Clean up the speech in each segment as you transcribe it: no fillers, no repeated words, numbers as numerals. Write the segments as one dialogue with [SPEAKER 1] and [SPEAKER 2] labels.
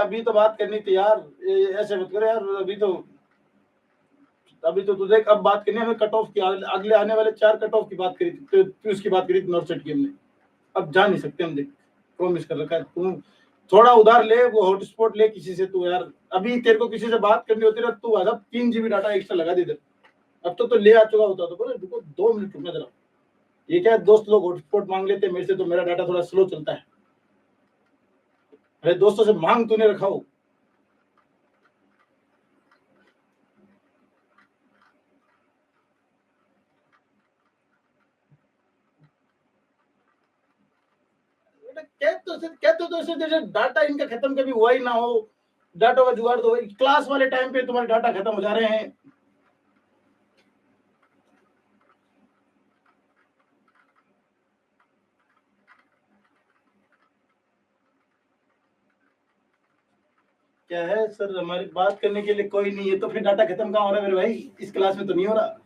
[SPEAKER 1] अभी तो बात करनी थी यार, ऐसे मत करो यार। अभी तो तुझे अब बात करनी है हमें कट ऑफ की, अगले आने वाले 4 कट ऑफ की बात करी थी, तो उसकी बात करी थी नॉर्थ सेट की हमने। अब जा नहीं सकते हम, देख प्रॉमिस कर रखा है। तू थोड़ा उधार ले, वो हॉटस्पॉट ले किसी से तू यार। अभी तेरे को किसी से बात करनी होती है तू आजा 3 GB डाटा एक्स्ट्रा लगा दे इधर। अब तो ले आ चुका होता तो बोले रुको 2 मिनट रुकना जरा। ये क्या दोस्त लोग हॉटस्पॉट मांग लेते हैं मेरे से, तो मेरा डाटा थोड़ा स्लो चलता है। अरे दोस्तों से मांग तूने रखा हो। कहते तो जैसे डाटा इनका खत्म कभी हुआ ही ना हो, डाटा का जुगाड़ तो क्लास वाले टाइम पे तुम्हारे डाटा खत्म हो जा रहे हैं। क्या है सर, हमारी बात करने के लिए कोई नहीं है तो फिर डाटा खत्म कहाँ हो रहा है मेरे भाई? इस क्लास में तो नहीं हो रहा।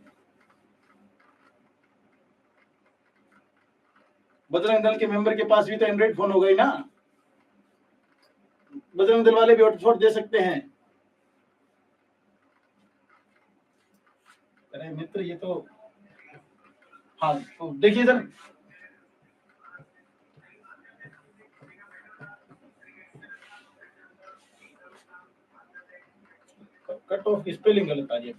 [SPEAKER 1] बजरंग दल के मेंबर के पास भी तो एंड्रॉइड फोन हो गई ना, बजरंग दल वाले भी हॉटस्पॉट दे सकते हैं। अरे मित्र ये तो, हाँ तो देखिए सर, कट ऑफ की स्पेलिंग गलत आ रही है।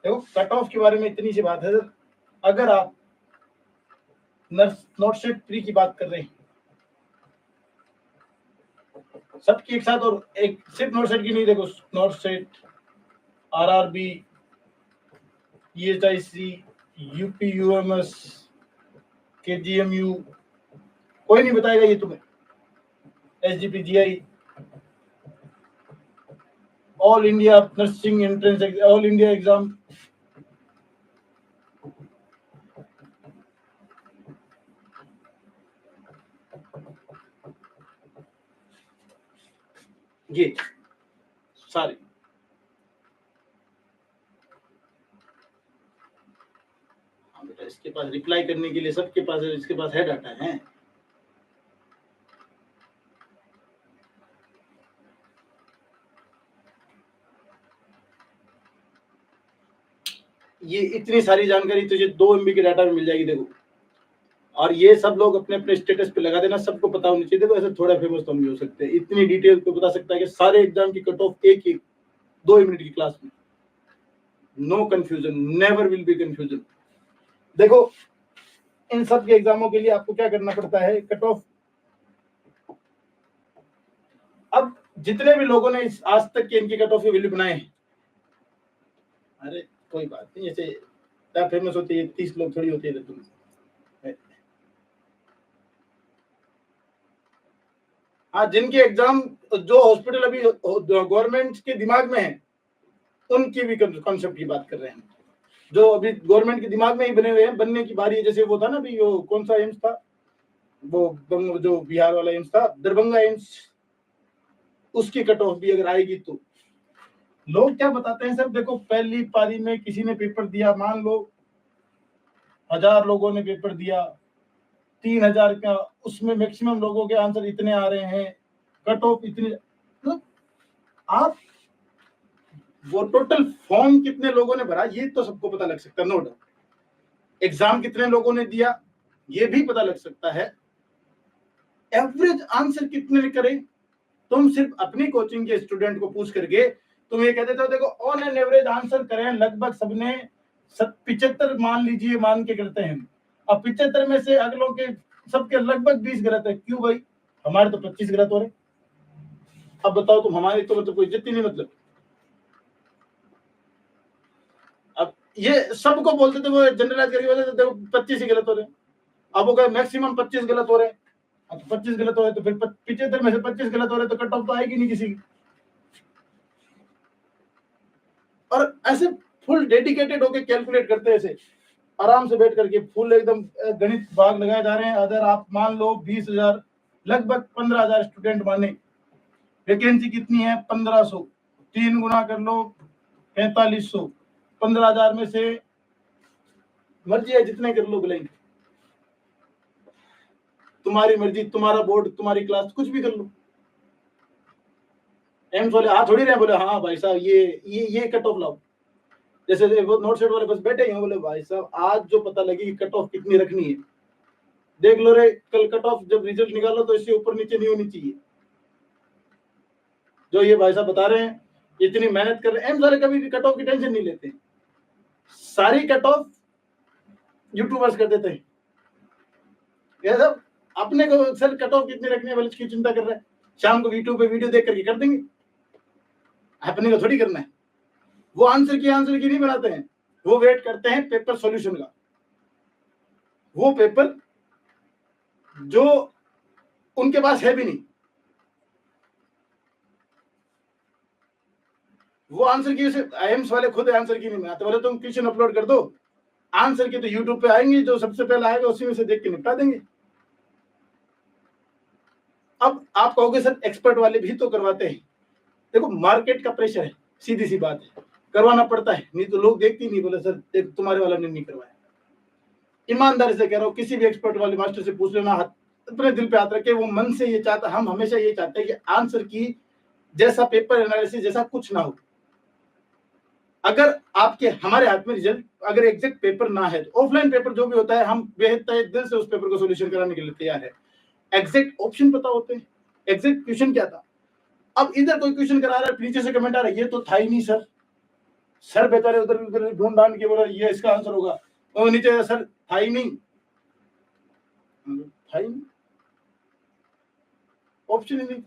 [SPEAKER 1] देखो कट ऑफ के बारे में इतनी सी बात है, अगर आप नोट सेट 3 की बात कर रहे हैं सबकी एक साथ, और एक सिर्फ नोट सेट की नहीं, देखो note set, RRB, EHIC, UP UMS, KGMU, कोई नहीं बताएगा ये तुम्हें, SGPGI, all India nursing entrance, all India exam, ये सारे। हाँ बेटा, इसके पास रिप्लाई करने के लिए सबके पास है, इसके पास है डाटा है। ये इतनी सारी जानकारी तुझे 2 MB के डाटा में मिल जाएगी देखो। और ये सब लोग अपने अपने स्टेटस पे लगा देना, सबको पता होना चाहिए। देखो ऐसे थोड़ा फेमस तो हम भी हो सकते हैं, इतनी डिटेल को बता सकता है कि सारे एग्जाम की कट ऑफ एक 2 मिनट की क्लास में। No confusion, never will be confusion. देखो इन सब के एग्जामों के लिए आपको क्या करना पड़ता है, कट ऑफ। अब जितने भी लोगों ने आज तक के इनकी कट ऑफ की वैल्यू बनाए हैं, अरे कोई बात नहीं, ऐसे क्या फेमस होती है 30 लोग थोड़ी होती है तुम। हाँ, जिनके एग्जाम जो हॉस्पिटल अभी गवर्नमेंट के दिमाग में है, उनकी भी कॉन्सेप्ट की बात कर रहे हैं, जो अभी गवर्नमेंट के दिमाग में ही बने हुए हैं, बनने की बारी है। जैसे वो था ना अभी, वो कौन सा एम्स था, वो जो बिहार वाला एम्स था, दरभंगा एम्स, उसकी कट ऑफ भी अगर आएगी तो लोग क्या बताते हैं सर। देखो पहली पारी में किसी ने पेपर दिया, मान लो 1000 लोगों ने पेपर दिया, 3000 का, उसमें मैक्सिमम लोगों के आंसर इतने आ रहे हैं, कट ऑफ इतनी, तो आप वो टोटल फॉर्म कितने लोगों ने भरा ये तो सबको पता लग सकता है, नो डाउट। एग्जाम कितने लोगों ने दिया ये भी पता लग सकता है, एवरेज आंसर कितने करें। तुम सिर्फ अपनी कोचिंग के स्टूडेंट को पूछ करके तुम ये कहते हो देखो ऑन एन एवरेज आंसर करें, लगभग सबने 75 मान लीजिए, मान के करते हैं। अब 75 में से अगलों के सबके लगभग 20 गलत है। क्यों भाई? हमारे तो 25 गलत हो रहे। अब बताओ तुम, हमारी तो मतलब कोई इज्जत ही नहीं। मतलब अब ये सबको बोलते थे, वो जनरलाइज करके बोलते थे देखो 25 ही गलत हो रहे। अब वो कहे मैक्सिमम 25 गलत हो रहे हैं। अब 25 गलत हो रहे तो फिर 75 में से 25 गलत हो रहे तो कट ऑफ तो आएगी नहीं किसी की। और ऐसे फुल डेडिकेटेड होके कैलकुलेट करते हैं, ऐसे आराम से बैठ करके फुल एकदम गणित भाग लगाए जा रहे हैं। अगर आप मान लो 20,000 लगभग 15,000 स्टूडेंट माने, वैकेंसी कितनी है 1500, 3 गुना कर लो 4500, 15,000 में से मर्जी है जितने कर लो ब्लाइंड, तुम्हारी मर्जी, तुम्हारा बोर्ड, तुम्हारी क्लास, कुछ भी कर लो। एम्स वाले हाथ थोड़ी रहे बोले हाँ भाई साहब ये कट ऑफ लाओ। जैसे वो नोट सेट वाले बस बैठे हैं, बोले भाई साहब आज जो पता लगी कट ऑफ कितनी रखनी है, देख लो रे, कल कट ऑफ जब रिजल्ट निकालो तो इससे ऊपर नीचे नहीं होनी चाहिए। जो ये भाई साहब बता रहे हैं, इतनी मेहनत कर रहे हैं, एम्स वाले कभी भी कट ऑफ की टेंशन नहीं लेते। सारी कट ऑफ यूट्यूबर्स कर देते हैं। ये सब अपने को सर कट ऑफ कितनी रखनी है वाले की चिंता कर रहे हैं, शाम को यूट्यूब पे वीडियो देख करके कर देंगे। अपने को थोड़ी करना है। वो आंसर की नहीं बनाते हैं, वो वेट करते हैं पेपर सॉल्यूशन का। वो पेपर जो उनके पास है भी नहीं, वो आंसर की एम्स वाले खुद आंसर की नहीं बनाते। बोले तुम क्वेश्चन अपलोड कर दो, आंसर की तो यूट्यूब पे आएंगे, जो सबसे पहले आएगा उसी में से देख के निपटा देंगे। अब आप कहोगे सर एक्सपर्ट वाले भी तो करवाते हैं। देखो मार्केट का प्रेशर है, सीधी सी बात है, करवाना पड़ता है, नहीं तो लोग देखते ही नहीं। बोले सर तुम्हारे वाला ने नहीं करवाया। ईमानदारी से कह रहा हूँ, किसी भी एक्सपर्ट वाले मास्टर से पूछ लेना, अपने दिल पे हाथ रखे, वो मन से ये चाहता, हम हमेशा ये चाहते हैं कि आंसर की जैसा पेपर एनालिसिस जैसा कुछ ना हो। अगर आपके हमारे हाथ में रिजल्ट, अगर एग्जैक्ट पेपर ना है तो ऑफलाइन पेपर जो भी होता है हम बेहद दिल से उस पेपर को सोल्यूशन कराने के लिए तैयार है। एग्जैक्ट ऑप्शन पता होते हैं, एग्जैक्ट क्वेश्चन क्या था। अब इधर कोई क्वेश्चन करा रहा है, नीचे से कमेंट आ रहा है ये तो था ही नहीं सर। सर बेचारे उधर ढूंढ ढांड के बोला ये इसका आंसर होगा, और नीचे सर था ही नहीं, था ही नहीं, ऑप्शन ही नहीं।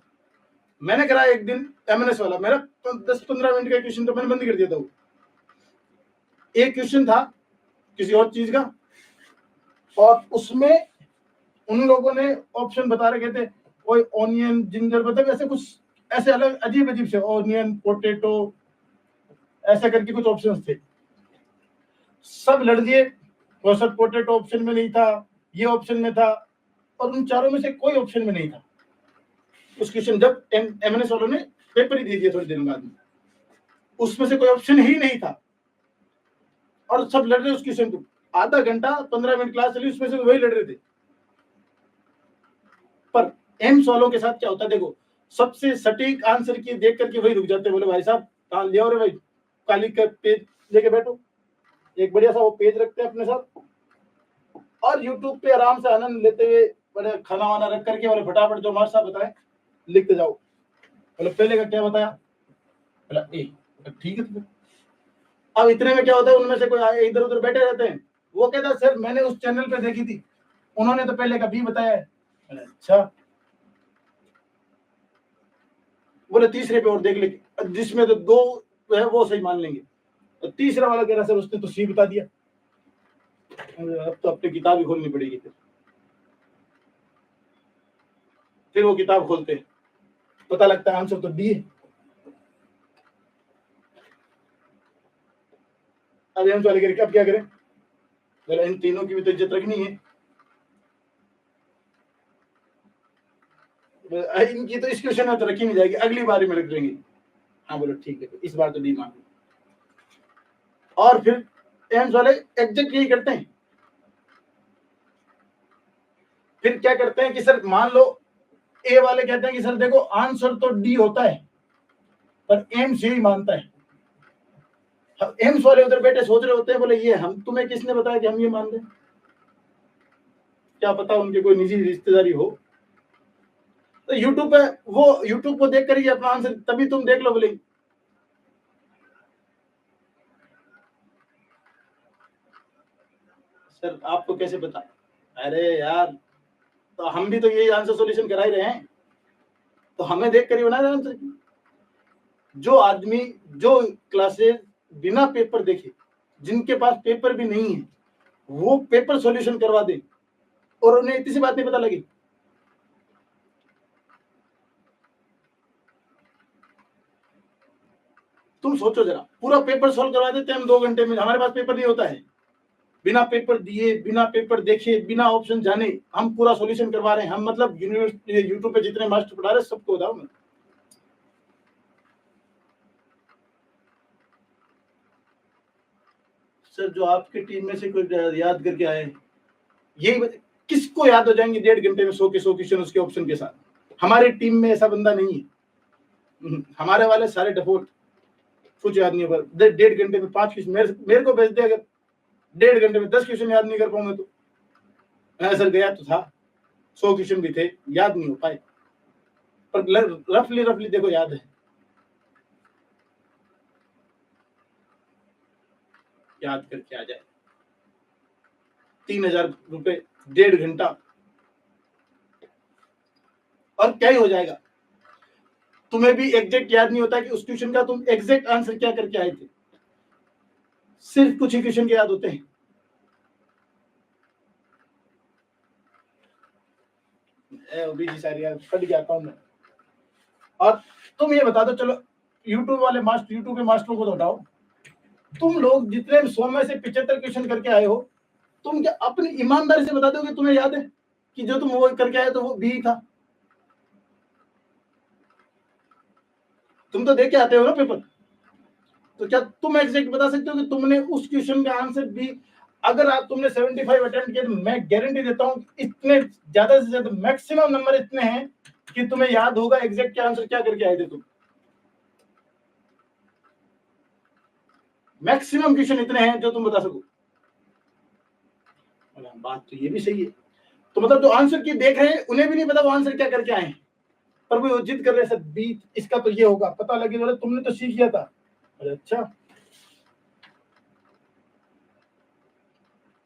[SPEAKER 1] मैंने करा एक दिन एमएनएस वाला, मेरा 10-15 मिनट का क्वेश्चन तो मैंने बंद कर दिया था। एक क्वेश्चन था किसी और चीज का, और उसमें उन लोगों ने ऑप्शन बता रखे थे, कोई ऑनियन, जिंजर, मतलब ऐसे कुछ ऐसे अलग अजीब अजीब से, ऑनियन, पोटैटो, ऐसा करके कुछ ऑप्शंस थे। सब लड़ दिए, वो सब पोटैटो ऑप्शन में नहीं था, ये ऑप्शन में था, और उन चारों में से कोई ऑप्शन में नहीं था। उस क्वेश्चन जब एमएनएस वालों ने पेपर ही दे दिया थोड़ी देर बाद में, उसमें से कोई ऑप्शन ही नहीं था, और सब लड़ रहे उस क्वेश्चन को। आधा घंटा 15 मिनट क्लास चली, उसमें से वही लड़ रहे थे। पर एम्स वालों के साथ क्या होता है, देखो सबसे सटीक आंसर की देख करके वही रुक जाते हैं। बोले भाई साहब कहाँ ले आओ रे भाई, काली का पेज लेके बैठो, एक बढ़िया सा वो पेज रखते हैं अपने साथ, और यूट्यूब पे आराम से आनंद लेते हुए बड़े खाना वाना रख करके, बोले फटाफट जो मास्टर साहब बताए लिखते जाओ। बोले पहले का क्या बताया, बोला ए, ठीक है। तो अब इतने में क्या होता है, उनमें से कोई इधर उधर बैठे रहते हैं, वो कहता है सर मैंने उस चैनल पे देखी थी, उन्होंने तो पहले का बी बताया है। अच्छा, बोले तीसरे पे और देख ले, जिसमें तो 2 है वो सही मान लेंगे, तो तीसरा वाला कह रहा सर उसने तो सी बता दिया। अब तो अपनी किताब ही खोलनी पड़ेगी। फिर वो किताब खोलते हैं, पता लगता है आंसर तो डी है। अब हम वाले करके अब क्या करें, बोले इन तीनों की भी तो इज्जत रखनी है, इनकी तो इस क्वेश्चन में तो रखी नहीं जाएगी, अगली बारी में रख देंगे। हाँ बोलो ठीक है, इस बार तो डी मान लो। और फिर एम्स वाले एग्जैक्ट यही करते हैं। फिर क्या करते हैं कि सर मान लो ए वाले कहते हैं कि सर देखो आंसर तो डी होता है, पर एम्स यही मानता है एम्स वाले उधर बैठे सोच रहे होते हैं, बोले ये हम तुम्हें किसने बताया कि हम ये मान लें, क्या पता उनके कोई निजी रिश्तेदारी हो। तो यूट्यूब पे वो यूट्यूब को देख कर ही अपना आंसर, तभी तुम देख लो बोले सर आपको कैसे पता, अरे यार तो हम भी तो ये आंसर सॉल्यूशन करा ही रहे हैं, तो हमें देख कर ही बना रहे आंसर। जो आदमी जो क्लासेस बिना पेपर देखे, जिनके पास पेपर भी नहीं है, वो पेपर सॉल्यूशन करवा दे और उन्हें इतनी सी बात नहीं पता लगी। तुम सोचो जरा, पूरा पेपर सॉल्व करवा देते हम 2 घंटे में, हमारे पास पेपर नहीं होता है, बिना पेपर दिए बिना पेपर देखे बिना ऑप्शन जाने हम पूरा सॉल्यूशन करवा रहे हैं। हम मतलब यूनिवर्सिटी यूट्यूब पे जितने मास्टर पढ़ा रहे सबको बताओ मैं। सर जो आपकी टीम में से कोई याद करके आए, यही किसको याद हो जाएंगे 1.5 घंटे में 100 के 100 क्वेश्चन उसके ऑप्शन के साथ। हमारी टीम में ऐसा बंदा नहीं है, हमारे वाले सारे डिफॉल्ट कुछ याद नहीं होगा। 1.5 घंटे में 5 क्वेश्चन मेरे को भेज दे, अगर 1.5 घंटे में 10 क्वेश्चन याद नहीं कर पाऊंगा तो सर गया तो था 100 क्वेश्चन भी थे याद नहीं हो पाए, पर रफली देखो याद है, याद करके आ जाए। 3,000 रुपए 1.5 घंटा और क्या ही हो जाएगा। तुम्हें भी एग्जैक्ट याद नहीं होता कि उस क्वेश्चन का तुम एग्जैक्ट आंसर क्या करके आए थे, सिर्फ कुछ ही क्वेश्चन के याद होते हैं। बीजी सारी याद फट गया अकाउंट में। और तुम ये बता दो, चलो यूट्यूब वाले मास्टर, यूट्यूब के मास्टरों को तो हटाओ, तुम लोग जितने 100 में से 75 क्वेश्चन करके आए हो, तुम क्या अपनी ईमानदारी से बता दो कि तुम्हें याद है कि जो तुम वो करके आए तो वो बी था? तुम तो देख के आते हो ना पेपर, तो क्या तुम एग्जैक्ट बता सकते हो कि तुमने उस क्वेश्चन का आंसर बी, अगर आप तुमने 75 अटेम्प्ट किए तो मैं गारंटी देता हूं इतने ज्यादा से ज्यादा मैक्सिमम नंबर इतने हैं कि तुम्हें याद होगा एग्जैक्ट क्या आंसर क्या करके आए थे तुम। मैक्सिमम क्वेश्चन इतने हैं जो तुम बता सको। बात तो ये भी सही है, तो मतलब जो आंसर की देख रहे हैं उन्हें भी नहीं पता वो आंसर क्या करके आए हैं, पर वो जिद कर रहे हैं सर बी इसका तो ये होगा, पता लगे बोले तुमने तो सीख लिया था। अरे अच्छा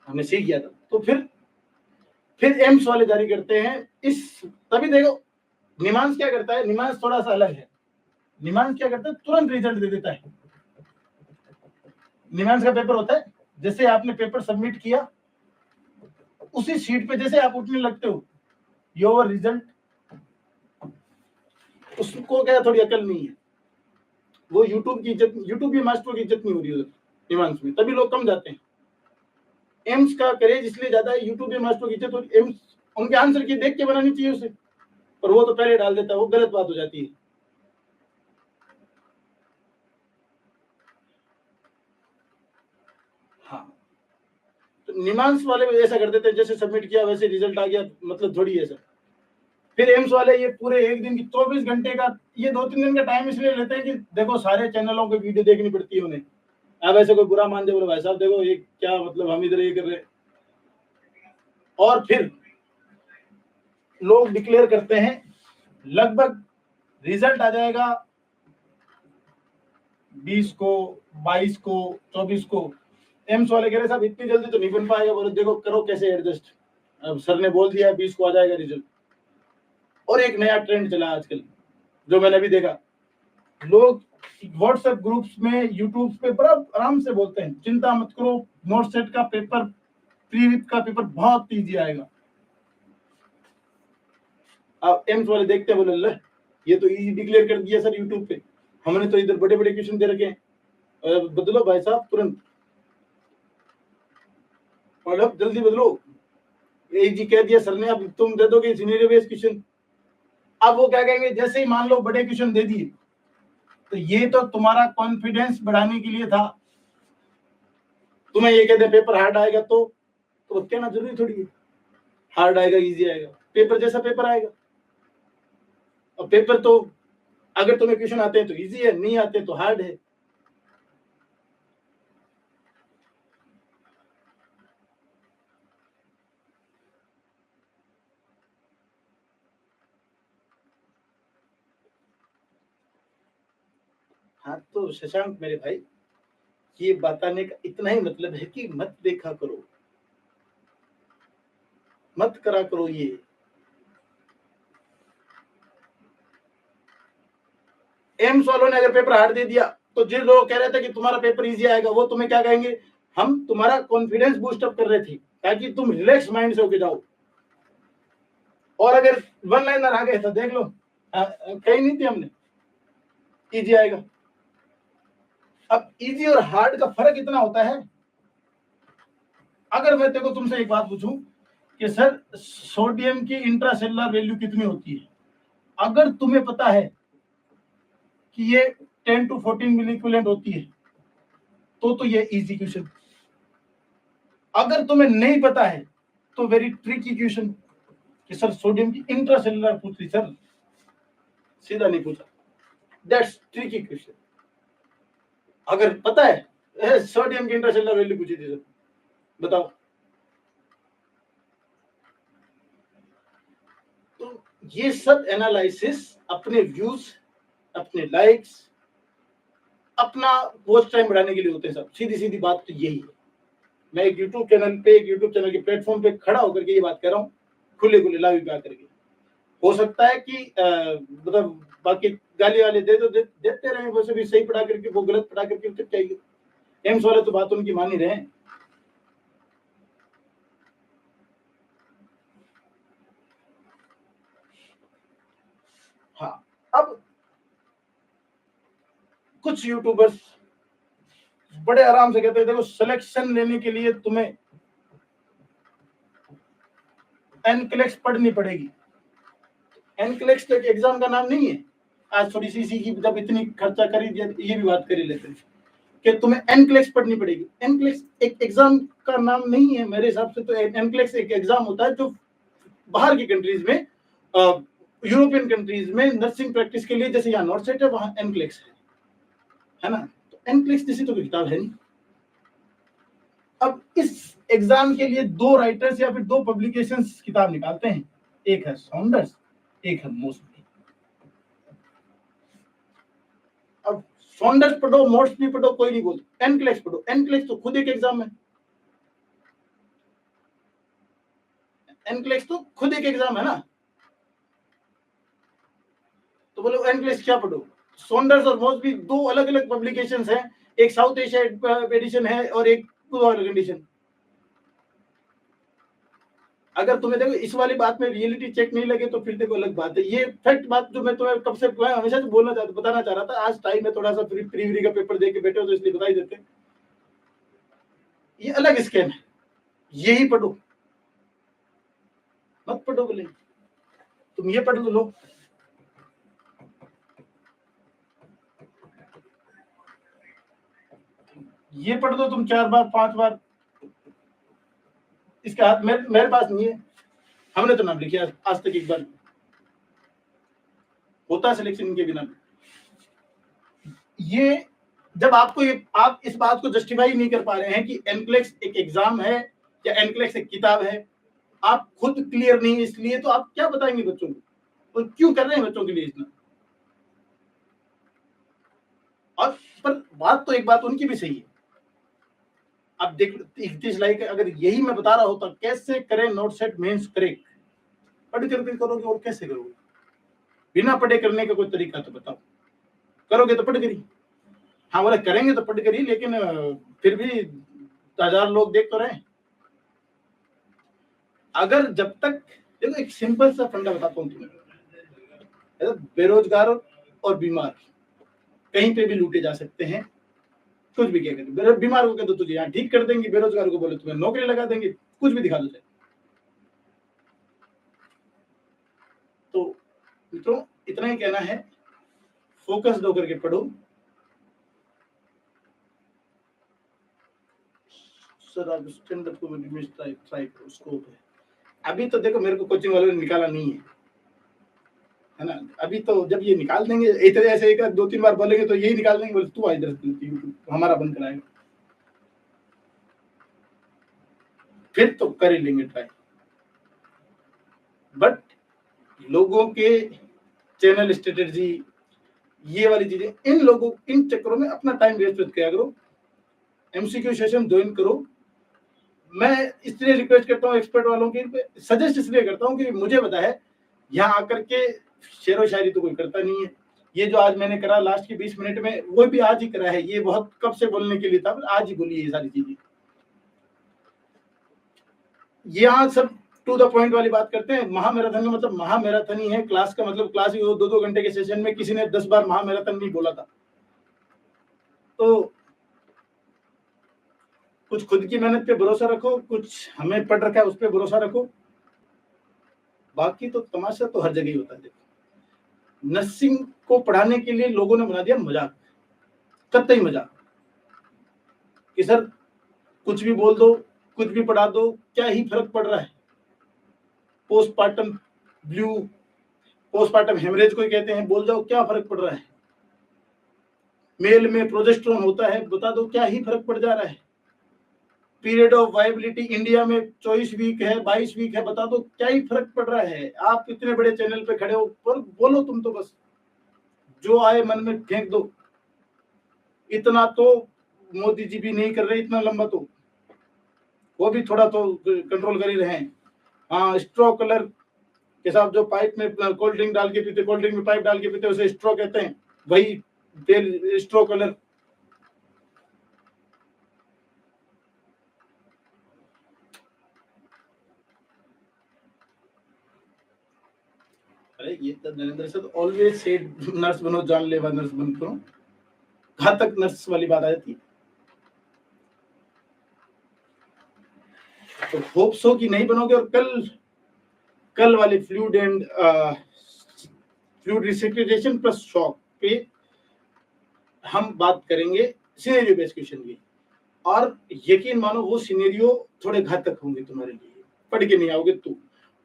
[SPEAKER 1] हमने सीख गया था, तो फिर एम्स वाले जारी करते हैं इस, तभी देखो निमांस क्या करता है, निमांस थोड़ा सा अलग है। निमांस क्या करता है, तुरंत रिजल्ट दे देता है। निमांस का पेपर होता है, जैसे आपने पेपर सबमिट किया उसी सीट पे जैसे आप उठने लगते हो योर रिजल्ट, उसको क्या थोड़ी अकल नहीं है, वो यूट्यूब की इज्जत, यूट्यूब की मास्टरों की इज्जत नहीं हो रही उधर निमांस में, तभी लोग कम जाते हैं। एम्स का क्रेज इसलिए ज्यादा है, यूट्यूब के मास्टरों की इज्जत, और एम्स उनके आंसर की देख के बनानी चाहिए उसे, पर वो तो पहले डाल देता है, वो गलत बात हो जाती है। हाँ तो निमांस वाले ऐसा कर देते हैं, जैसे सबमिट किया वैसे रिजल्ट आ गया, मतलब थोड़ी ऐसा। फिर एम्स वाले ये पूरे एक दिन की 24 घंटे का, ये 2-3 दिन का टाइम इसलिए लेते हैं कि देखो सारे चैनलों की वीडियो देखनी पड़ती है उन्हें। अब ऐसे कोई बुरा मान जाए बोले भाई साहब देखो ये क्या मतलब हम इधर ये कर रहे हैं, और फिर लोग डिक्लेयर करते हैं, लगभग रिजल्ट आ जाएगा 20 को, 22 को, 24 को। एम्स वाले कह रहे साहब इतनी जल्दी तो नहीं बन पाएगा, बोले देखो करो कैसे एडजस्ट, अब सर ने बोल दिया 20 को आ जाएगा रिजल्ट। और एक नया ट्रेंड चला आजकल जो मैंने भी देखा, लोग व्हाट्सएप ग्रुप्स में यूट्यूब पे बड़ा आराम से बोलते हैं चिंता मत करो, नोट सेट का पेपर, प्रीविथ का पेपर बहुत इजी आएगा। अब एम्स वाले देखते हैं, बोले ले ये तो इजी डिक्लेयर कर दिया सर यूट्यूब पे, हमने तो इधर बड़े बड़े क्वेश्चन दे रखे हैं, बदलो भाई साहब तुरंत, मतलब जल्दी बदलो, इजी कह दिया सर ने, अब तुम दे दोगे सिनेरियो बेस्ड क्वेश्चन। अब वो क्या कहेंगे, जैसे ही मान लो बड़े क्वेश्चन दे दिए तो ये तो तुम्हारा कॉन्फिडेंस बढ़ाने के लिए था, तुम्हें ये कहते हैं पेपर हार्ड आएगा तो कहना जरूरी थोड़ी है हार्ड आएगा इजी आएगा, पेपर जैसा पेपर आएगा। और पेपर तो अगर तुम्हें क्वेश्चन आते हैं तो इजी है, नहीं आते तो हार्ड है। हाँ तो शशांक मेरे भाई, ये बताने का इतना ही मतलब है कि मत देखा करो, मत करा करो ये। एम्स वालों ने अगर पेपर हार्ड दे दिया तो जिन लोग कह रहे थे कि तुम्हारा पेपर इजी आएगा, वो तुम्हें क्या कहेंगे, हम तुम्हारा कॉन्फिडेंस बूस्ट अप कर रहे थे ताकि तुम रिलैक्स माइंड से होके जाओ। और अगर वन लाइनर आ गए तो देख लो, कहीं नहीं थी हमने, इजी आएगा। अब इजी और हार्ड का फर्क इतना होता है, अगर मैं तेरे को तुमसे एक बात पूछूं कि सर सोडियम की इंट्रासेलुलर वैल्यू कितनी होती है, अगर तुम्हें पता है कि ये 10 to 14 मिली इक्विवेलेंट होती है तो ये इजी क्वेश्चन। अगर तुम्हें नहीं पता है तो वेरी ट्रिकी क्वेश्चन कि सर सोडियम की इंट्रासेलुलर पूछ ली सर, सीधा नहीं पूछा, दैट्स ट्रिकी क्वेश्चन। अगर पता है सोडियम की इंट्रासेलुलर वैल्यू पूछी थी सर, बताओ। तो ये सब एनालिसिस, अपने व्यूज, अपने लाइक्स, अपना वॉच टाइम बढ़ाने के लिए होते हैं सब। सीधी सीधी बात तो यही है। मैं एक यूट्यूब चैनल पे, एक यूट्यूब चैनल के प्लेटफॉर्म पे खड़ा होकर के ये बात कर रहा हूँ, खुले खुले लाइव पे आकर के। हो सकता है कि मतलब बाकी गाली वाले देते रहे, वैसे भी सही पढ़ा करके वो गलत पढ़ा करके तो चाहिए। एम्स वाले तो बात उनकी मान ही रहे हैं। हाँ, अब कुछ यूट्यूबर्स बड़े आराम से कहते हैं देखो सिलेक्शन लेने के लिए तुम्हें एनक्लेक्स पढ़नी पड़ेगी। एनक्लेक्स तो एक एग्जाम का नाम नहीं है। आज थोड़ी सी की जब इतनी खर्चा करी, ये भी बात कर ही लेते हैं कि तुम्हें एनक्लेक्स पढ़नी पड़ेगी। एनक्लेक्स एक एग्जाम का नाम नहीं है मेरे हिसाब से। तो एनक्लेक्स एक एग्जाम होता है जो बाहर की कंट्रीज में, यूरोपियन कंट्रीज में नर्सिंग प्रैक्टिस के लिए, जैसे यहाँ नॉर्सेट है वहां एनक्लेक्स है ना। तो एनक्लेक्स जैसी तो किताब है नहीं। अब इस एग्जाम के लिए दो राइटर्स या फिर दो पब्लिकेशंस किताब निकालते हैं, एक है सॉन्डर्स, एक है मोस्टली। अब सॉन्डर्स पढ़ो, मोस्टली पढ़ो, कोई नहीं बोलता। एनक्लेक्स पढ़ो, एनक्लेक्स तो खुद एक एग्जाम है। एनक्लेक्स तो खुद एक एग्जाम है ना। तो बोलो एनक्लेक्स क्या पढ़ो। सॉन्डर्स और मोस्टली दो अलग अलग पब्लिकेशंस हैं, एक साउथ एशिया एडिशन है और एक कंडीशन। अगर तुम्हें देखो इस वाली बात में रियलिटी चेक नहीं लगे तो फिर देखो अलग बात है। ये फैक्ट बात जो मैं तुम्हें कब से, मैं हमेशा से बताना चाह रहा था। आज टाइम में थोड़ा सा प्रीवरी का पेपर दे के बैठे हो तो इसलिए बता ही देते। ये अलग स्कैम है, यही पढ़ो, मत पढ़ो बोले तुम ये पढ़ लो। ये पढ़ दो तुम 4 बार 5 बार, इसका हाथ मेरे पास नहीं है। हमने तो नाम लिखा आज तक एक बार, होता सिलेक्शन इनके बिना। ये जब आपको आप इस बात को जस्टिफाई नहीं कर पा रहे हैं कि एनक्लेक्स एक एग्जाम है या एनक्लेक्स एक किताब है, आप खुद क्लियर नहीं, इसलिए तो आप क्या बताएंगे बच्चों को, तो क्यों कर रहे हैं बच्चों के लिए इतना। और पर बात तो एक बात उनकी भी सही है। अब देख 31 लाइक, अगर यही मैं बता रहा होता कैसे करें नोट सेट मेंस करेक्ट, पढ़ करके करोगे और कैसे करोगे, बिना पढ़े करने का कोई तरीका तो बताओ। करोगे तो पढ़ करी, हाँ बोले करेंगे तो पढ़ करी, लेकिन फिर भी 1000 लोग देख तो रहे। अगर जब तक, देखो एक सिंपल सा फंडा बताता हूँ तुम्हें, बेरोजगार और बीमार कहीं पे भी लूटे जा सकते हैं, कुछ भी क्या करें। बीमार को कह दो तुझे यहाँ ठीक कर देंगे, बेरोजगार को बोले तुम्हें नौकरी लगा देंगे, कुछ भी दिखा दो। तो मित्रों इतना ही कहना है, फोकस होकर के पढ़ो। सर आप स्टैंड अप कॉमेडी में ट्राई करो, स्कोप है। अभी तो देखो मेरे को कोचिंग वालों ने निकाला नहीं है ना। अभी तो जब ये निकाल देंगे इतने ऐसे एक 2-3 बार बोलेंगे तो यही निकाल देंगे, बोले तू आ इधर यूट्यूब हमारा बंद कराएगा, फिर तो कर ही लेंगे ट्राई। बट लोगों के चैनल स्ट्रेटेजी, ये वाली चीजें, इन लोगों इन चक्करों में अपना टाइम वेस्ट मत किया करो, एमसीक्यू सेशन ज्वाइन करो। मैं इसलिए रिक्वेस्ट करता हूँ एक्सपर्ट वालों की, सजेस्ट इसलिए करता हूँ कि मुझे पता है यहाँ आकर के शेरो शायरी तो कोई करता नहीं है। ये जो आज मैंने करा लास्ट के 20 मिनट में, वो भी आज ही करा है, ये बहुत कब से बोलने के लिए था, आज ही बोली ये सारी चीजें। यहाँ सब टू द पॉइंट वाली बात करते हैं। महामैराथन का मतलब महामैराथन ही है, क्लास का मतलब क्लास ही हो। 2-2 घंटे के सेशन में किसी ने 10 बार महामैराथन नहीं बोला था। तो कुछ खुद की मेहनत पे भरोसा रखो, कुछ हमें पढ़ रखा है उस पर भरोसा रखो, बाकी तो तमाशा तो हर जगह ही होता है। देखो, नर्सिंग को पढ़ाने के लिए लोगों ने बना दिया मजाक, कतई मजाक, कि सर कुछ भी बोल दो, कुछ भी पढ़ा दो, क्या ही फर्क पड़ रहा है। पोस्टमार्टम ब्लू, पोस्टमार्टम हेमरेज कोई कहते हैं, बोल जाओ क्या फर्क पड़ रहा है। मेल में प्रोजेस्टेरोन होता है, बता दो क्या ही फर्क पड़ जा रहा है। पीरियड ऑफ वायबिलिटी इंडिया में 24 वीक है, 22 वीक है, बता दो क्या ही फर्क पड़ रहा है। आप इतने बड़े चैनल पे खड़े हो, पर बोलो तुम तो बस जो आए मन में फेंक दो। इतना तो मोदी जी भी नहीं कर रहे, इतना लंबा तो वो भी थोड़ा तो कंट्रोल कर ही रहे हैं। हाँ, स्ट्रॉ कलर के साथ जो पाइप में कोल्ड ड्रिंक डाल के पीते, कोल्ड ड्रिंक में पाइप डाल के पीते, उसे स्ट्रॉ कहते हैं, वही तेल स्ट्रॉ कलर। अरे ये तो Narendra sir always said nurse बनो, जानलेवा नर्स बन करो, घातक नर्स वाली बात आ जाती है। तो होप सो कि नहीं बनोगे। और कल वाले fluid and fluid resuscitation plus shock पे हम बात करेंगे सिनेरियो बेस्ड क्वेश्चन की, और यकीन मानो वो सिनेरियो थोड़े घातक होंगे तुम्हारे लिए, पढ़ के नहीं आओगे तो।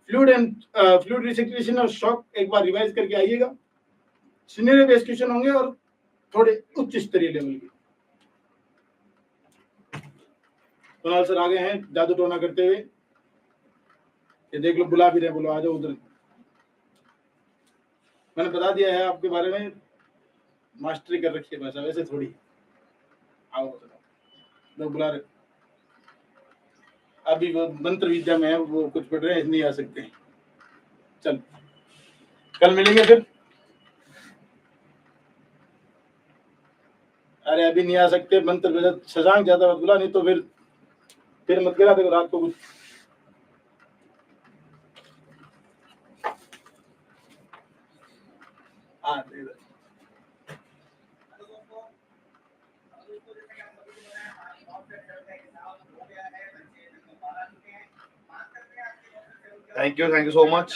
[SPEAKER 1] फ्लूइड रिसेक्टेशन और शॉक एक बार रिवाइज करके आइएगा, सिनेरियो बेस्ड क्वेश्चन होंगे और थोड़े उच्च स्तरीय लेवल के। कुणाल सर आ गए हैं जादू टोना करते हुए, ये देख लो बुला भी रहे, बोलो आ जाओ उधर। मैंने बता दिया है आपके बारे में, मास्टरी कर रखी है भाषा, वैसे थोड़ी। आओ लोग बुला रहे, अभी वो मंत्र विद्या में है, वो कुछ पढ़ रहे हैं, नहीं आ सकते। चल कल मिलेंगे फिर। अरे अभी नहीं आ सकते, मंत्र शशांक ज्यादा मत बुला, नहीं तो फिर मत गिरा देखो रात को कुछ।
[SPEAKER 2] Thank you so much.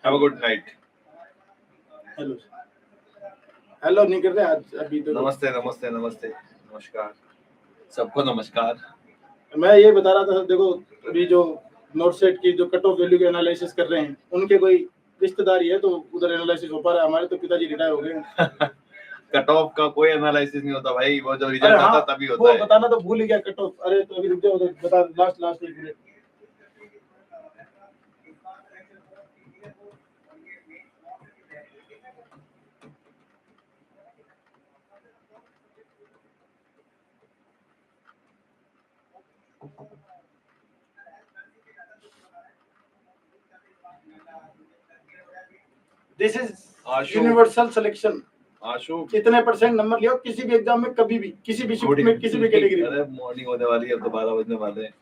[SPEAKER 2] Have a good night.
[SPEAKER 1] Hello hello नहीं कर रहे आज अभी तो।
[SPEAKER 2] नमस्ते नमस्ते नमस्ते नमस्कार सबको नमस्कार।
[SPEAKER 1] मैं ये बता रहा था सर, देखो अभी जो नोट सेट की जो कट ऑफ वैल्यू के एनालिसिस कर रहे हैं, उनके कोई रिश्तेदारी है तो उधर एनालिसिस हो पा रहा है। हमारे तो पिताजी रिटायर हो गए।
[SPEAKER 2] कट ऑफ का कोई एनालिसिस नहीं होता भाई, वो जब रिजल्ट आता तभी होता
[SPEAKER 1] वो
[SPEAKER 2] है।
[SPEAKER 1] बताना तो भूल ही गया कट ऑफ। अरे तो अभी रुक जाओ, बता लास्ट एक minute. This is universal selection.
[SPEAKER 2] Ashu
[SPEAKER 1] कितने परसेंट नंबर लियो किसी भी एग्जाम में, कभी भी, किसी भी शिफ्ट में, किसी भी कैटेगरी में।
[SPEAKER 2] अरे मॉर्निंग होने वाली है, अब तो 12 बजने वाले हैं।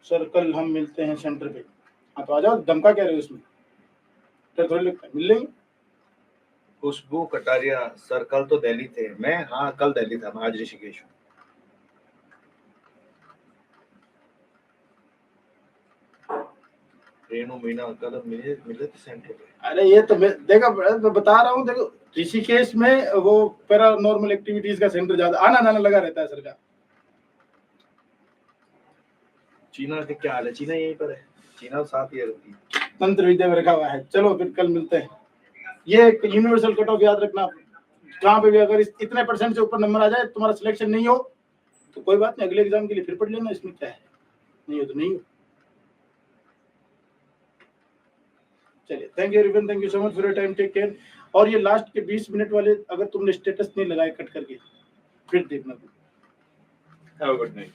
[SPEAKER 1] सर कल हम मिलते हैं सेंटर पे। हाँ तो आ जाओ, धमका कह रहे हो इसमें, तो थोड़ी लगता है मिल लेंगे।
[SPEAKER 2] खुशबू कटारिया सर कल तो दिल्ली थे मैं, हाँ कल दिल्ली था मैं, आज ऋषिकेश हूँ। रेणु मीना कल मिले थे सेंटर पे।
[SPEAKER 1] अरे ये तो मैं देखा, मैं बता रहा हूँ, देखो ऋषिकेश में वो पैरानॉर्मल एक्टिविटीज का सेंटर ज्यादा आना जाना लगा रहता है सर का।
[SPEAKER 2] चीना के क्या हाल है? चीना यहीं पर है, चीना साथ ही रहती है,
[SPEAKER 1] मंत्र विद्या में रखा हुआ है। चलो फिर कल मिलते हैं। ये एक यूनिवर्सल कट ऑफ याद रखना, कहाँ पे भी अगर इतने परसेंट से ऊपर नंबर आ जाए, तुम्हारा सिलेक्शन नहीं हो तो कोई बात नहीं, अगले एग्जाम के लिए फिर पढ़ लेना, इसमें क्या है, नहीं हो तो नहीं हो। चलिए, thank you everyone, thank you so much for your time, take care. और ये लास्ट के 20 मिनट वाले अगर तुमने स्टेटस नहीं लगाए कट करके, फिर देखना।
[SPEAKER 2] Have a good night.